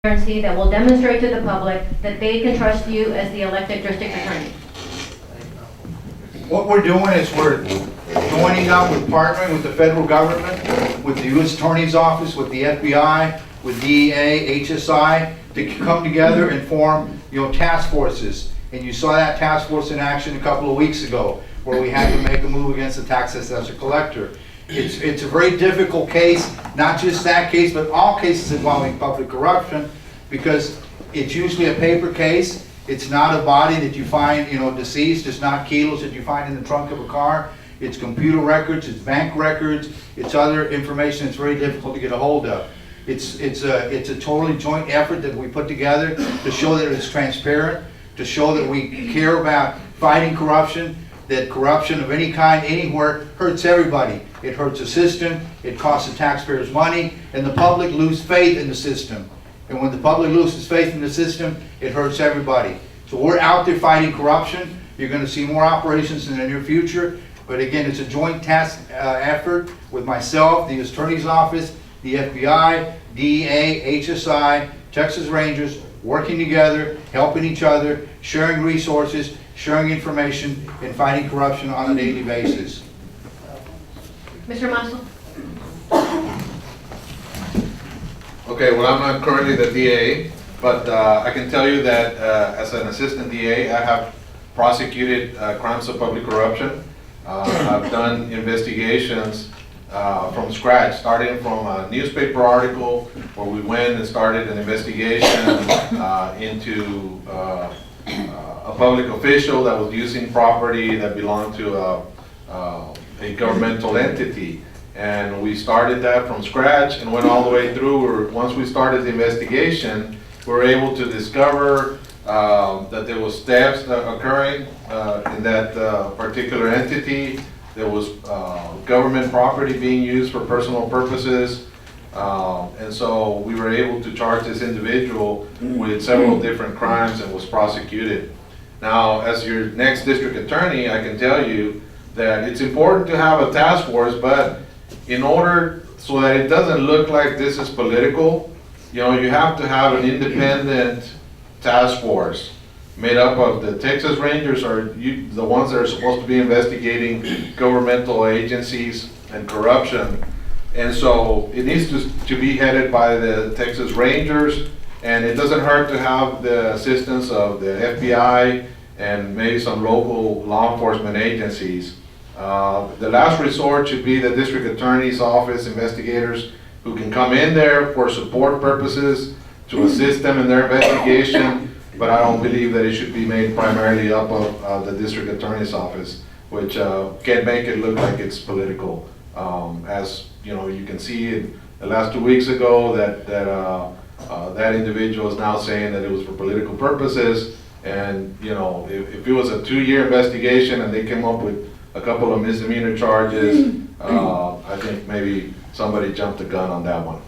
transparency that will demonstrate to the public that they can trust you as the elected district attorney. What we're doing is we're joining up with partnering with the federal government, with the U.S. Attorney's Office, with the FBI, with DEA, HSI, to come together and form, task forces. And you saw that task force in action a couple of weeks ago, where we had to make a move against the tax assessor collector. It's a very difficult case, not just that case, but all cases involving public corruption, because it's usually a paper case. It's not a body that you find, deceased. It's not kilos that you find in the trunk of a car. It's computer records, it's bank records, it's other information that's very difficult to get a hold of. It's a totally joint effort that we put together to show that it's transparent, to show that we care about fighting corruption, that corruption of any kind, anywhere, hurts everybody. It hurts the system, it costs the taxpayers money, and the public lose faith in the system. And when the public loses faith in the system, it hurts everybody. So we're out there fighting corruption. You're going to see more operations in the near future. But again, it's a joint task effort with myself, the U.S. Attorney's Office, the FBI, DEA, HSI, Texas Rangers, working together, helping each other, sharing resources, sharing information, and fighting corruption on a daily basis. Mr. Masso? Okay, well, I'm not currently the DA, but I can tell you that as an assistant DA, I have prosecuted crimes of public corruption. I've done investigations from scratch, starting from a newspaper article where we went and started an investigation into a public official that was using property that belonged to a governmental entity. And we started that from scratch and went all the way through. Once we started the investigation, we were able to discover that there was thefts occurring in that particular entity. There was government property being used for personal purposes. And so we were able to charge this individual with several different crimes and was prosecuted. Now, as your next district attorney, I can tell you that it's important to have a task force, but in order so that it doesn't look like this is political, you have to have an independent task force made up of the Texas Rangers, or the ones that are supposed to be investigating governmental agencies and corruption. And so it needs to be headed by the Texas Rangers, and it doesn't hurt to have the assistance of the FBI and maybe some local law enforcement agencies. The last resort should be the district attorney's office investigators who can come in there for support purposes to assist them in their investigation, but I don't believe that it should be made primarily up of the district attorney's office, which can make it look like it's political. As you can see the last 2 weeks ago that individual is now saying that it was for political purposes. And if it was a 2-year investigation and they came up with a couple of misdemeanor charges, I think maybe somebody jumped the gun on that one.